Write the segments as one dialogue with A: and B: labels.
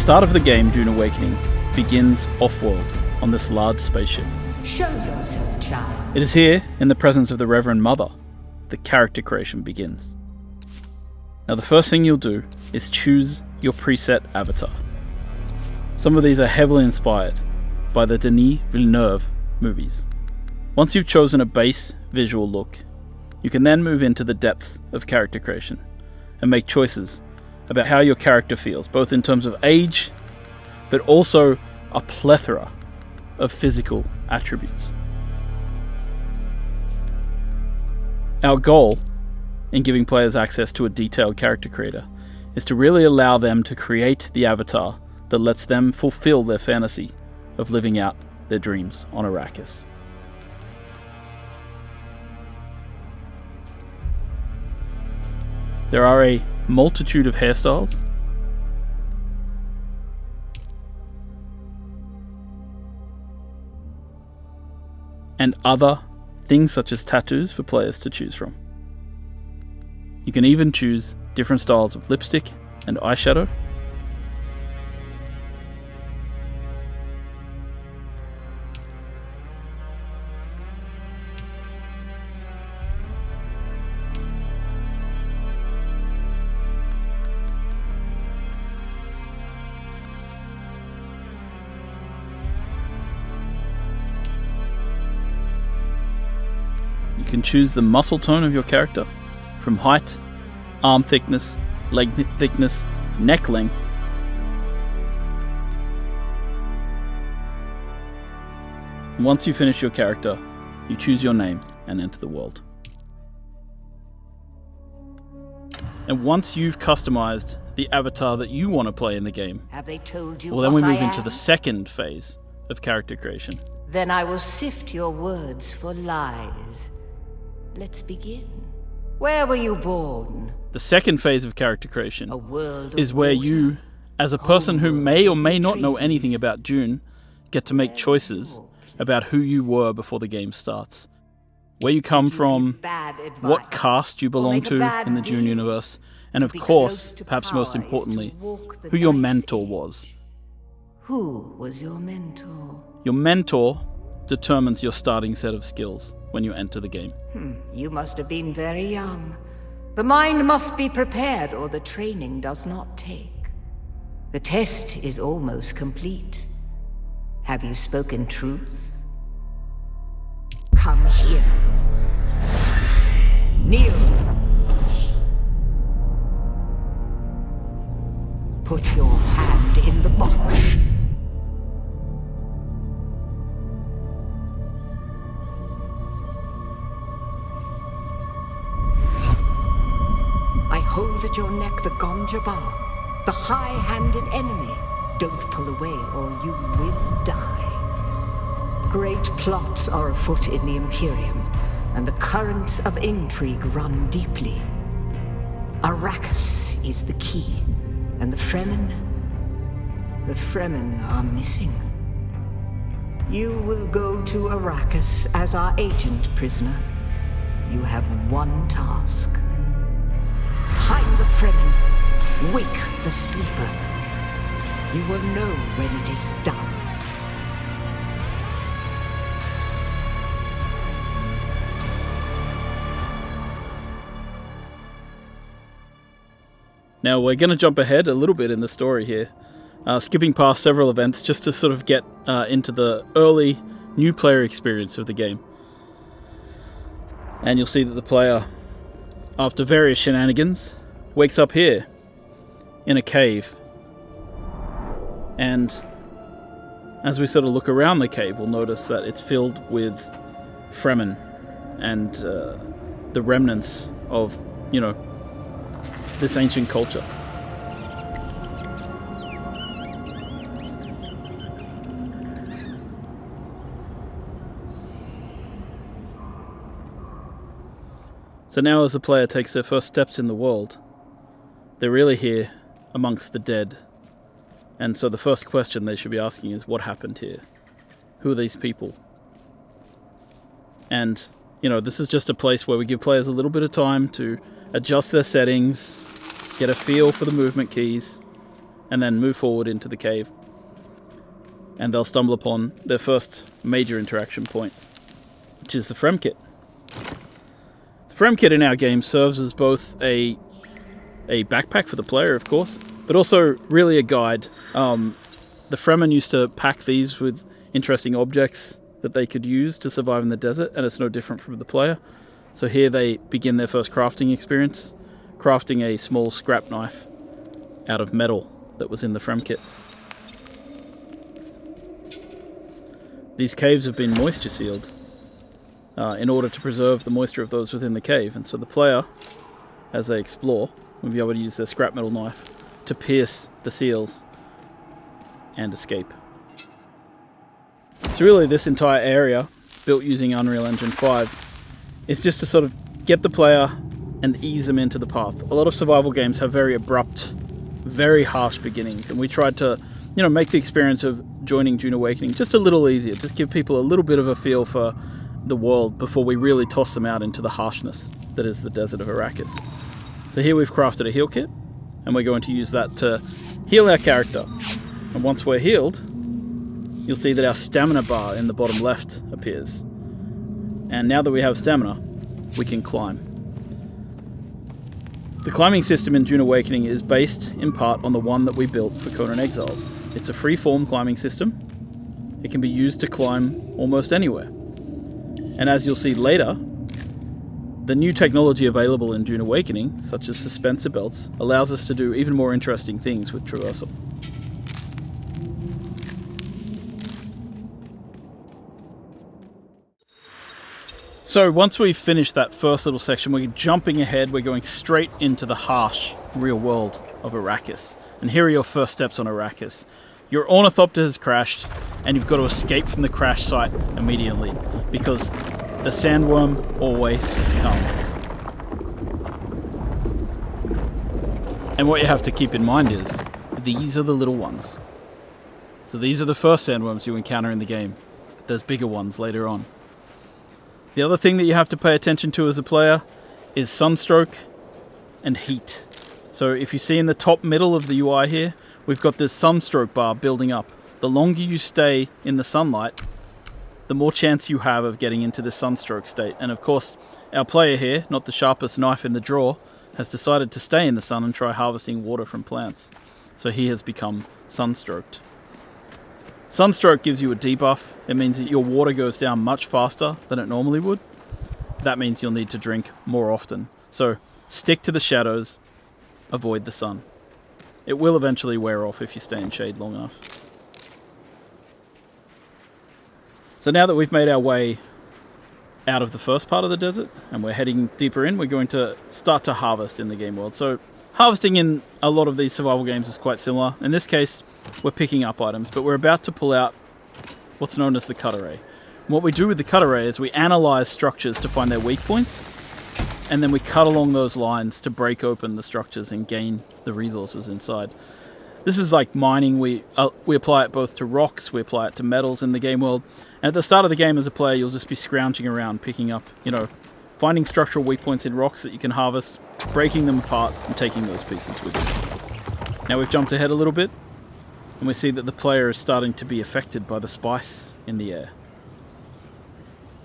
A: start of the game, Dune Awakening, begins off-world on this large spaceship.
B: Show yourself, child.
A: It is here, in the presence of the Reverend Mother, that character creation begins. Now the first thing you'll do is choose your preset avatar. Some of these are heavily inspired by the Denis Villeneuve movies. Once you've chosen a base visual look, you can then move into the depths of character creation and make choices about how your character feels, both in terms of age, but also a plethora of physical attributes. Our goal in giving players access to a detailed character creator is to really allow them to create the avatar that lets them fulfill their fantasy of living out their dreams on Arrakis. There are a multitude of hairstyles and other things such as tattoos for players to choose from. You can even choose different styles of lipstick and eyeshadow. You can choose the muscle tone of your character, from height, arm thickness, leg thickness, neck length. Once you finish your character, you choose your name and enter the world. And once you've customized the avatar that you want to play in the game,
B: Have they told you
A: well, then we
B: what
A: move
B: I
A: into
B: am?
A: the second phase of character creation.
B: Then I will sift your words for lies. Let's begin. Where were you born?
A: The second phase of character creation
B: A world of
A: is where
B: water.
A: you, as a person who may or may not know
B: Atreides.
A: anything about Dune, get to make choices about who you were before the game starts. Where you come from,
B: Bad advice.
A: what caste you belong
B: make a
A: to
B: bad
A: in the Dune
B: deal.
A: universe, and of
B: be
A: course,
B: close to
A: perhaps
B: power
A: most
B: is to
A: importantly,
B: walk the
A: who your
B: nice
A: mentor
B: edge.
A: was.
B: Who was your mentor?
A: Your mentor determines your starting set of skills when you enter the game.
B: You must have been very young. The mind must be prepared, or the training does not take. The test is almost complete. Have you spoken truth? Come here. Kneel. Put your hand in the box. I hold at your neck the Gonjabar, the high-handed enemy. Don't pull away or you will die. Great plots are afoot in the Imperium, and the currents of intrigue run deeply. Arrakis is the key, and the Fremen are missing. You will go to Arrakis as our agent, prisoner. You have one task. Find the Fremen. Wake the sleeper. You will know when it is done.
A: Now we're going to jump ahead a little bit in the story here, skipping past several events just to sort of get into the early new player experience of the game. And you'll see that the player, after various shenanigans, wakes up here in a cave. And as we sort of look around the cave, we'll notice that it's filled with Fremen and the remnants of, this ancient culture. So now as the player takes their first steps in the world, they're really here amongst the dead. And so the first question they should be asking is, what happened here? Who are these people? And, this is just a place where we give players a little bit of time to adjust their settings, get a feel for the movement keys, and then move forward into the cave. And they'll stumble upon their first major interaction point, which is the Frem Kit. The Frem Kit in our game serves as both a backpack for the player, of course, but also really a guide. The Fremen used to pack these with interesting objects that they could use to survive in the desert, and it's no different from the player. So here they begin their first crafting experience, crafting a small scrap knife out of metal that was in the Frem Kit. These caves have been moisture sealed in order to preserve the moisture of those within the cave, and so the player, as they explore, will be able to use their scrap metal knife to pierce the seals and escape. So really this entire area, built using Unreal Engine 5, is just to sort of get the player and ease them into the path. A lot of survival games have very abrupt, very harsh beginnings, and we tried to, make the experience of joining Dune Awakening just a little easier, just give people a little bit of a feel for the world before we really toss them out into the harshness that is the desert of Arrakis. So here we've crafted a heal kit, and we're going to use that to heal our character. And once we're healed, you'll see that our stamina bar in the bottom left appears. And now that we have stamina, we can climb. The climbing system in Dune Awakening is based in part on the one that we built for Conan Exiles. It's a free-form climbing system. It can be used to climb almost anywhere. And as you'll see later, the new technology available in Dune Awakening, such as suspensor belts, allows us to do even more interesting things with traversal. So once we've finished that first little section, we're jumping ahead, we're going straight into the harsh real world of Arrakis. And here are your first steps on Arrakis. Your ornithopter has crashed, and you've got to escape from the crash site immediately, because the sandworm always comes. And what you have to keep in mind is, these are the little ones. So these are the first sandworms you encounter in the game. There's bigger ones later on. The other thing that you have to pay attention to as a player is sunstroke and heat. So if you see in the top middle of the UI here, we've got this sunstroke bar building up. The longer you stay in the sunlight, the more chance you have of getting into the sunstroke state. And of course, our player here, not the sharpest knife in the drawer, has decided to stay in the sun and try harvesting water from plants. So he has become sunstroked. Sunstroke gives you a debuff. It means that your water goes down much faster than it normally would. That means you'll need to drink more often. So stick to the shadows, avoid the sun. It will eventually wear off if you stay in shade long enough. So now that we've made our way out of the first part of the desert and we're heading deeper in, we're going to start to harvest in the game world. So harvesting in a lot of these survival games is quite similar. In this case, we're picking up items, but we're about to pull out what's known as the cut array. And what we do with the cut array is we analyze structures to find their weak points, and then we cut along those lines to break open the structures and gain the resources inside. This is like mining. We apply it both to rocks, we apply it to metals in the game world. And at the start of the game as a player, you'll just be scrounging around, picking up, finding structural weak points in rocks that you can harvest, breaking them apart, and taking those pieces with you. Now we've jumped ahead a little bit, and we see that the player is starting to be affected by the spice in the air.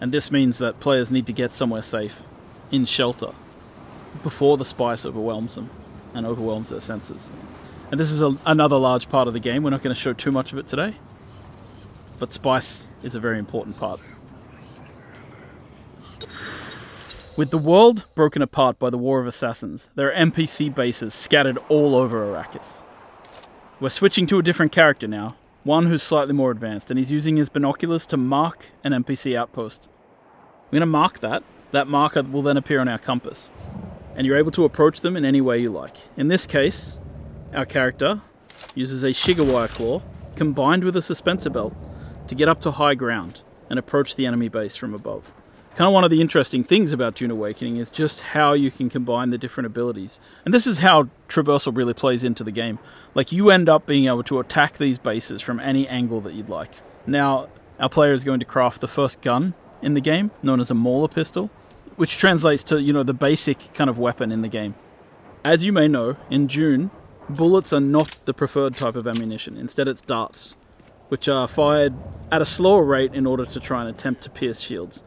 A: And this means that players need to get somewhere safe, in shelter, before the spice overwhelms them and overwhelms their senses. And this is another large part of the game. We're not going to show too much of it today, but spice is a very important part. With the world broken apart by the War of Assassins, there are NPC bases scattered all over Arrakis. We're switching to a different character now, one who's slightly more advanced, and he's using his binoculars to mark an NPC outpost. We're going to mark that. That marker will then appear on our compass, and you're able to approach them in any way you like. In this case, our character uses a Shigawire claw combined with a suspensor belt to get up to high ground and approach the enemy base from above. Kind of one of the interesting things about Dune Awakening is just how you can combine the different abilities. And this is how traversal really plays into the game. Like, you end up being able to attack these bases from any angle that you'd like. Now, our player is going to craft the first gun in the game, known as a Mauler pistol, which translates to, the basic kind of weapon in the game. As you may know, in Dune, bullets are not the preferred type of ammunition. Instead it's darts, which are fired at a slower rate in order to try and attempt to pierce shields.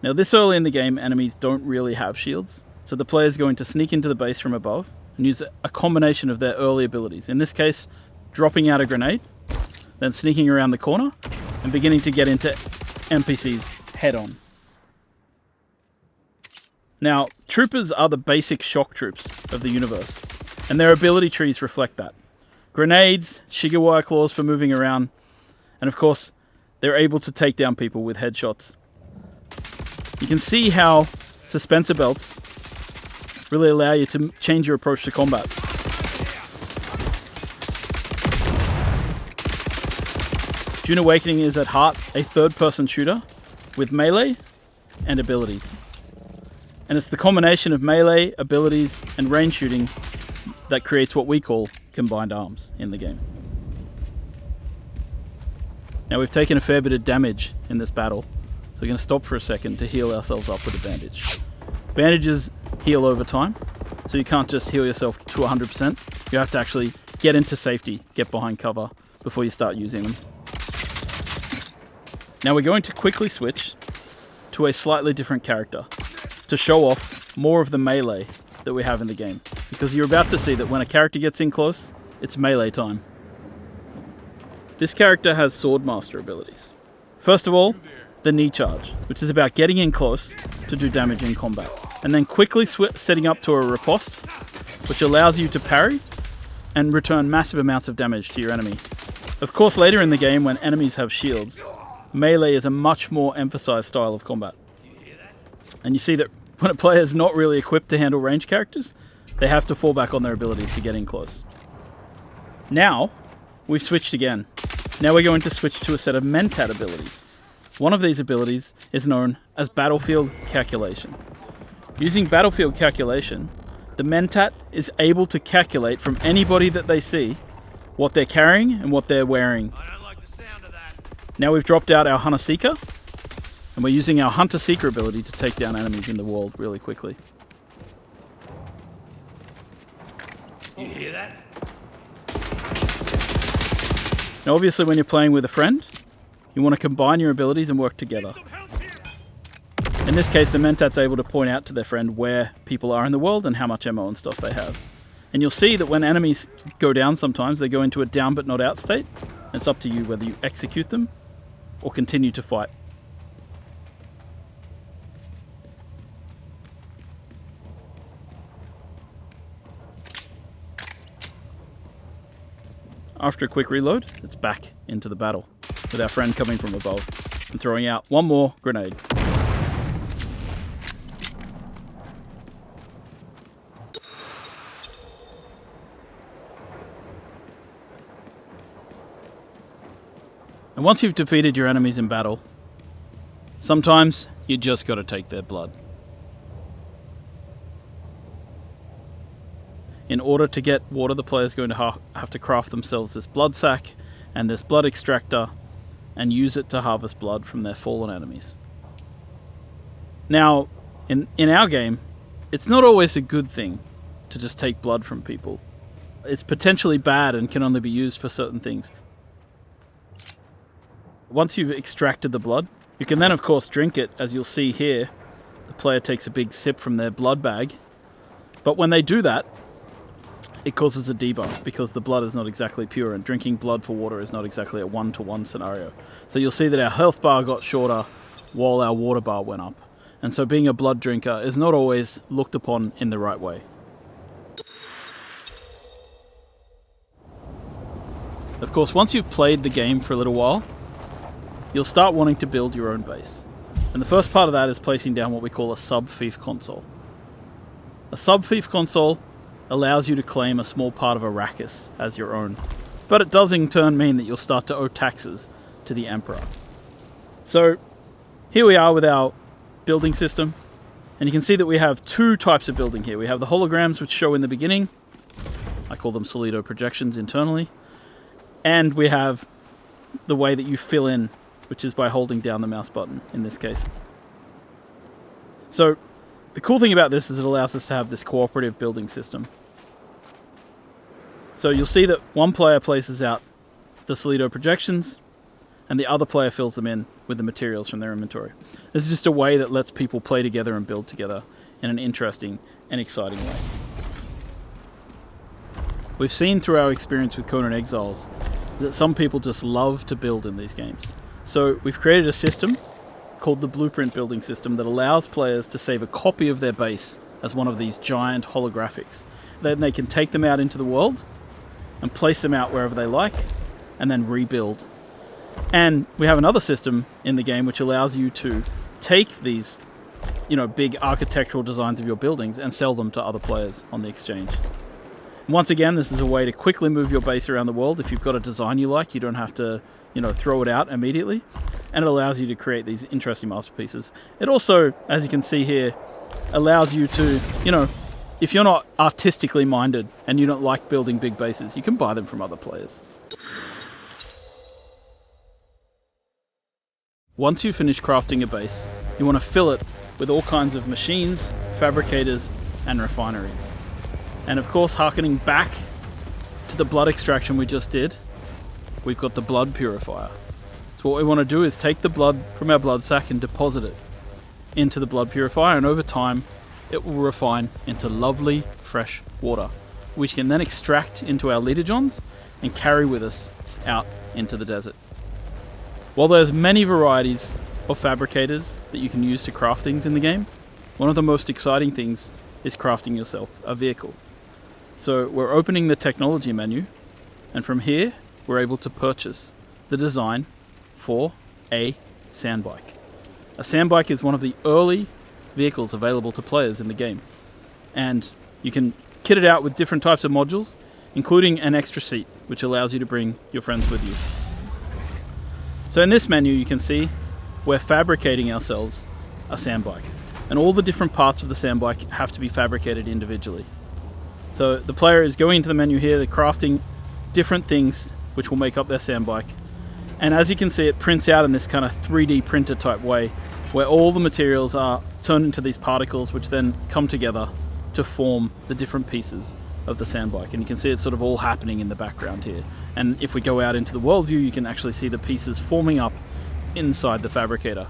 A: Now this early in the game, enemies don't really have shields, so the player is going to sneak into the base from above and use a combination of their early abilities. In this case, dropping out a grenade, then sneaking around the corner, and beginning to get into NPCs head on. Now, troopers are the basic shock troops of the universe, and their ability trees reflect that. Grenades, Shiga claws for moving around, and of course, they're able to take down people with headshots. You can see how suspensor belts really allow you to change your approach to combat. Dune Awakening is at heart a third-person shooter with melee and abilities. And it's the combination of melee, abilities, and range shooting that creates what we call combined arms in the game. Now we've taken a fair bit of damage in this battle, so we're going to stop for a second to heal ourselves up with a bandage. Bandages heal over time, so you can't just heal yourself to 100%. You have to actually get into safety, get behind cover before you start using them. Now we're going to quickly switch to a slightly different character to show off more of the melee that we have in the game, because you're about to see that when a character gets in close, it's melee time. This character has Swordmaster abilities. First of all, the knee charge, which is about getting in close to do damage in combat, and then quickly setting up to a riposte, which allows you to parry and return massive amounts of damage to your enemy. Of course, later in the game, when enemies have shields, melee is a much more emphasized style of combat. And you see that when a player is not really equipped to handle ranged characters, they have to fall back on their abilities to get in close. Now, we've switched again. Now we're going to switch to a set of Mentat abilities. One of these abilities is known as Battlefield Calculation. Using Battlefield Calculation, the Mentat is able to calculate from anybody that they see what they're carrying and what they're wearing.
C: I don't like the sound of that.
A: Now we've dropped out our Hunter Seeker, and we're using our Hunter Seeker ability to take down enemies in the world really quickly.
C: You hear that?
A: Now obviously when you're playing with a friend, you want to combine your abilities and work together. In this case, the Mentat's able to point out to their friend where people are in the world and how much ammo and stuff they have. And you'll see that when enemies go down sometimes, they go into a down but not out state. It's up to you whether you execute them or continue to fight. After a quick reload, it's back into the battle, with our friend coming from above and throwing out one more grenade. And once you've defeated your enemies in battle, sometimes you just gotta take their blood. In order to get water, the player's going to have to craft themselves this blood sack and this blood extractor and use it to harvest blood from their fallen enemies. Now, in our game, it's not always a good thing to just take blood from people. It's potentially bad and can only be used for certain things. Once you've extracted the blood, you can then of course drink it. As you'll see here, the player takes a big sip from their blood bag. But when they do that, it causes a debuff because the blood is not exactly pure, and drinking blood for water is not exactly a one-to-one scenario. So you'll see that our health bar got shorter while our water bar went up. And so being a blood drinker is not always looked upon in the right way. Of course, once you've played the game for a little while, you'll start wanting to build your own base. And the first part of that is placing down what we call a sub-fief console. A sub-fief console allows you to claim a small part of Arrakis as your own, but it does in turn mean that you'll start to owe taxes to the Emperor. So here we are with our building system, and you can see that we have two types of building here. We have the holograms, which show in the beginning. I call them Solido projections internally. And we have the way that you fill in, which is by holding down the mouse button in this case. So the cool thing about this is it allows us to have this cooperative building system. So you'll see that one player places out the Solido projections and the other player fills them in with the materials from their inventory. This is just a way that lets people play together and build together in an interesting and exciting way. We've seen through our experience with Conan Exiles that some people just love to build in these games. So we've created a system called the Blueprint Building System that allows players to save a copy of their base as one of these giant holographics. Then they can take them out into the world and place them out wherever they like and then rebuild. And we have another system in the game which allows you to take these, big architectural designs of your buildings and sell them to other players on the exchange. And once again, this is a way to quickly move your base around the world. If you've got a design you like, you don't have to, throw it out immediately. And it allows you to create these interesting masterpieces. It also, as you can see here, allows you to, if you're not artistically minded and you don't like building big bases, you can buy them from other players. Once you finish crafting a base, you want to fill it with all kinds of machines, fabricators, and refineries. And of course, harkening back to the blood extraction we just did, we've got the blood purifier. So what we want to do is take the blood from our blood sac and deposit it into the blood purifier, and over time it will refine into lovely fresh water, which can then extract into our litogens and carry with us out into the desert. While there's many varieties of fabricators that you can use to craft things in the game, one of the most exciting things is crafting yourself a vehicle. So we're opening the technology menu, and from here we're able to purchase the design for a sandbike. A sandbike is one of the early vehicles available to players in the game, and you can kit it out with different types of modules, including an extra seat, which allows you to bring your friends with you. So in this menu you can see we're fabricating ourselves a sandbike, and all the different parts of the sandbike have to be fabricated individually. So the player is going into the menu here, they're crafting different things which will make up their sandbike, and as you can see it prints out in this kind of 3D printer type way where all the materials are turned into these particles which then come together to form the different pieces of the sandbike. And you can see it's sort of all happening in the background here. And if we go out into the world view, you can actually see the pieces forming up inside the fabricator.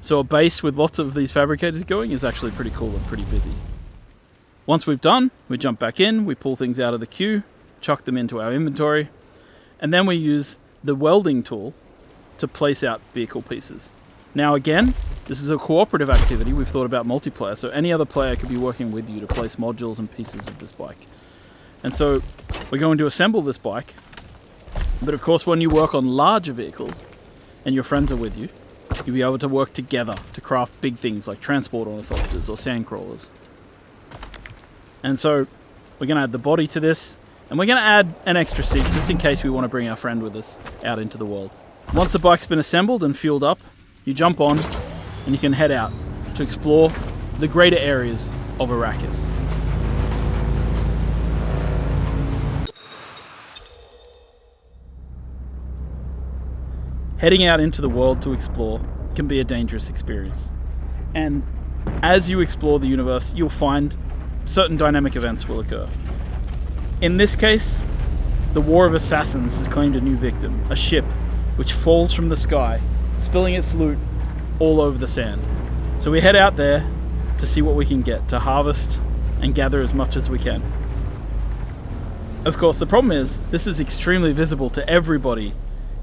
A: So a base with lots of these fabricators going is actually pretty cool and pretty busy. Once we've done, we jump back in, we pull things out of the queue, chuck them into our inventory, and then we use the welding tool to place out vehicle pieces. Now again, this is a cooperative activity. We've thought about multiplayer, so any other player could be working with you to place modules and pieces of this bike. And so we're going to assemble this bike, but of course when you work on larger vehicles and your friends are with you, you'll be able to work together to craft big things like transport ornithopters or sand crawlers. And so we're going to add the body to this, and we're going to add an extra seat just in case we want to bring our friend with us out into the world. Once the bike's been assembled and fueled up, you jump on and you can head out to explore the greater areas of Arrakis. Heading out into the world to explore can be a dangerous experience. And as you explore the universe, you'll find certain dynamic events will occur. In this case, the War of Assassins has claimed a new victim, a ship which falls from the sky, spilling its loot all over the sand. So we head out there to see what we can get, to harvest and gather as much as we can. Of course, the problem is this is extremely visible to everybody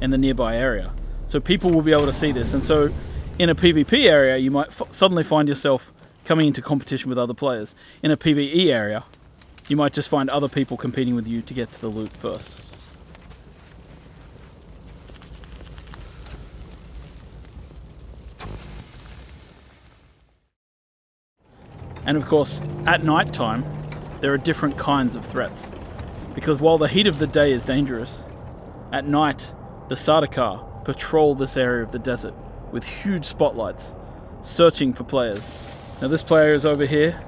A: in the nearby area. So people will be able to see this, and so in a PvP area you might suddenly find yourself coming into competition with other players. In a PvE area you might just find other people competing with you to get to the loot first. And of course, at night time there are different kinds of threats, because while the heat of the day is dangerous, at night the Sardaukar patrol this area of the desert with huge spotlights, searching for players. Now this player is over here,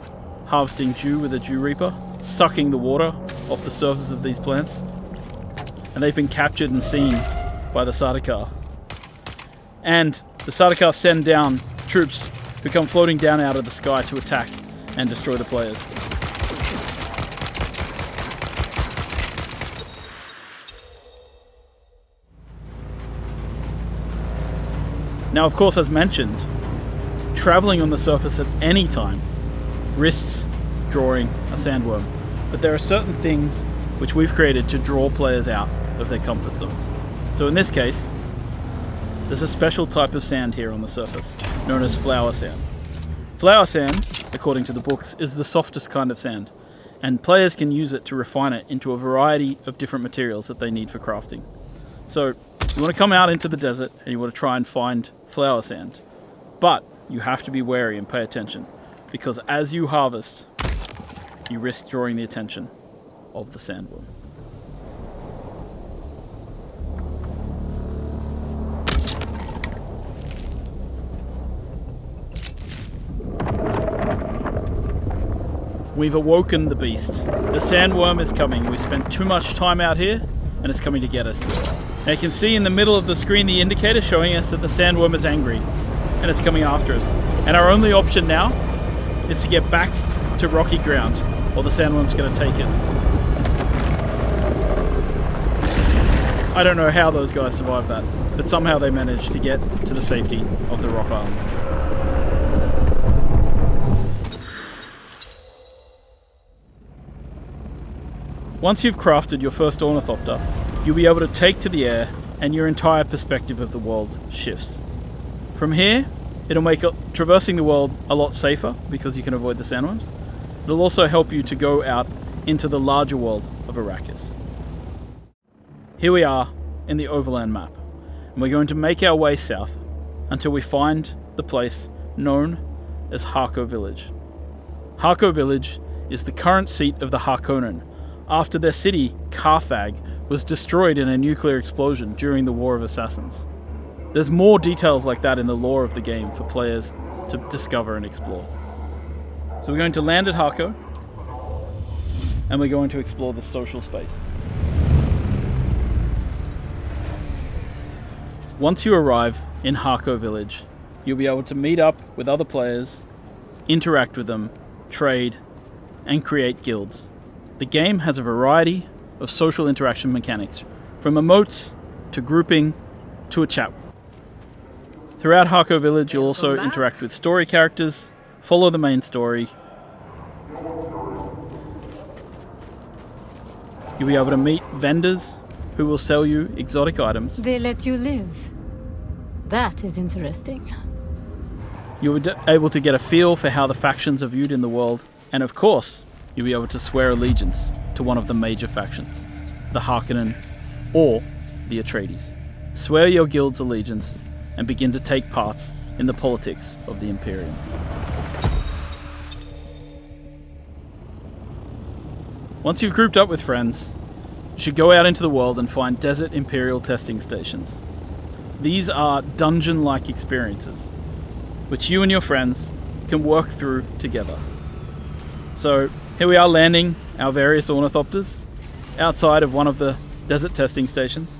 A: harvesting dew with a dew reaper, sucking the water off the surface of these plants, and they've been captured and seen by the Sardaukar. And the Sardaukar send down troops who come floating down out of the sky to attack and destroy the players. Now, of course, as mentioned, traveling on the surface at any time risks drawing a sandworm. But there are certain things which we've created to draw players out of their comfort zones. So in this case, there's a special type of sand here on the surface, known as flower sand. Flower sand, according to the books, is the softest kind of sand, and players can use it to refine it into a variety of different materials that they need for crafting. So you want to come out into the desert and you want to try and find flower sand, but you have to be wary and pay attention, because as you harvest, you risk drawing the attention of the sandworm. We've awoken the beast. The sandworm is coming. We spent too much time out here and it's coming to get us. Now you can see in the middle of the screen the indicator showing us that the sandworm is angry and it's coming after us. And our only option now is to get back to rocky ground or the sandworm's going to take us. I don't know how those guys survived that, but somehow they managed to get to the safety of the rock island. Once you've crafted your first ornithopter, you'll be able to take to the air and your entire perspective of the world shifts. From here, it'll make traversing the world a lot safer because you can avoid the sandworms. It'll also help you to go out into the larger world of Arrakis. Here we are in the overland map, and we're going to make our way south until we find the place known as Hagga Village. Hagga Village is the current seat of the Harkonnen, after their city, Carthage, was destroyed in a nuclear explosion during the War of Assassins. There's more details like that in the lore of the game for players to discover and explore. So we're going to land at Hagga, and we're going to explore the social space. Once you arrive in Hagga Village, you'll be able to meet up with other players, interact with them, trade, and create guilds. The game has a variety of social interaction mechanics, from emotes to grouping to a chat. Throughout Hagga Village, you'll also interact with story characters, follow the main story. You'll be able to meet vendors who will sell you exotic items.
D: They let you live. That is interesting.
A: You'll be able to get a feel for how the factions are viewed in the world, and of course, you'll be able to swear allegiance to one of the major factions, the Harkonnen or the Atreides. Swear your guild's allegiance and begin to take part in the politics of the Imperium. Once you've grouped up with friends, you should go out into the world and find desert Imperial testing stations. These are dungeon-like experiences, which you and your friends can work through together. So here we are landing our various ornithopters outside of one of the desert testing stations,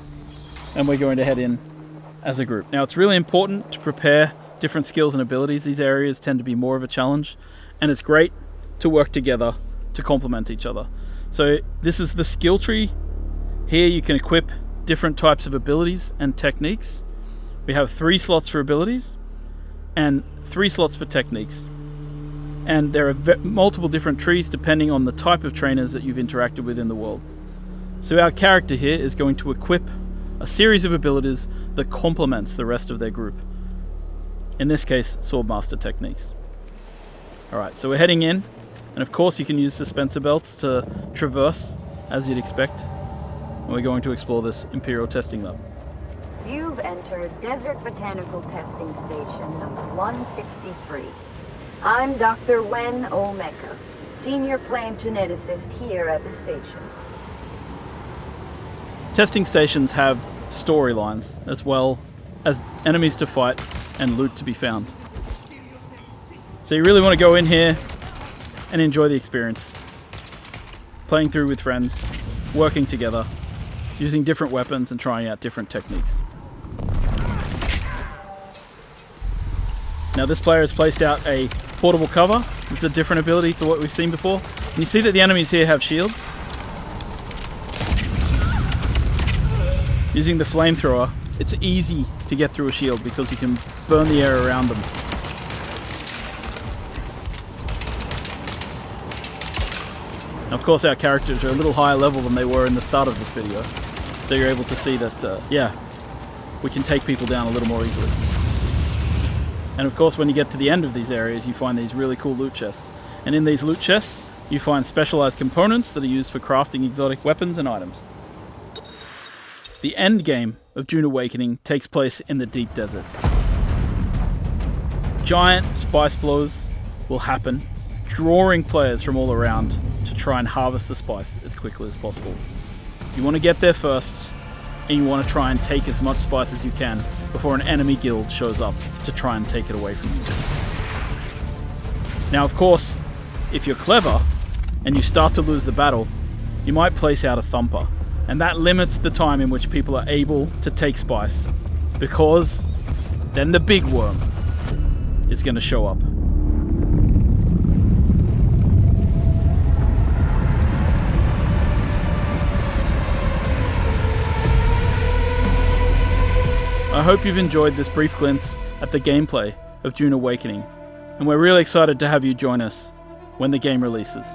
A: and we're going to head in as a group. Now it's really important to prepare different skills and abilities. These areas tend to be more of a challenge, and it's great to work together to complement each other. So this is the skill tree. Here you can equip different types of abilities and techniques. We have 3 slots for abilities and 3 slots for techniques. And there are multiple different trees depending on the type of trainers that you've interacted with in the world. So our character here is going to equip a series of abilities that complements the rest of their group. In this case, Swordmaster techniques. Alright, so we're heading in, and of course you can use dispenser belts to traverse as you'd expect. And we're going to explore this Imperial testing lab.
E: You've entered Desert Botanical Testing Station number 163. I'm Dr. Wen Olmeca, Senior Plant Geneticist here at the station.
A: Testing stations have storylines, as well as enemies to fight and loot to be found. So you really want to go in here and enjoy the experience. Playing through with friends, working together, using different weapons and trying out different techniques. Now this player has placed out a portable cover. This is a different ability to what we've seen before. And you see that the enemies here have shields. Using the flamethrower, it's easy to get through a shield because you can burn the air around them. And of course our characters are a little higher level than they were in the start of this video, so you're able to see that, yeah, we can take people down a little more easily. And of course when you get to the end of these areas you find these really cool loot chests. And in these loot chests you find specialized components that are used for crafting exotic weapons and items. The end game of Dune Awakening takes place in the deep desert. Giant spice blows will happen, drawing players from all around to try and harvest the spice as quickly as possible. You want to get there first, and you want to try and take as much spice as you can before an enemy guild shows up to try and take it away from you. Now of course, if you're clever, and you start to lose the battle, you might place out a thumper, and that limits the time in which people are able to take spice, because then the big worm is going to show up. I hope you've enjoyed this brief glimpse at the gameplay of Dune Awakening, and we're really excited to have you join us when the game releases.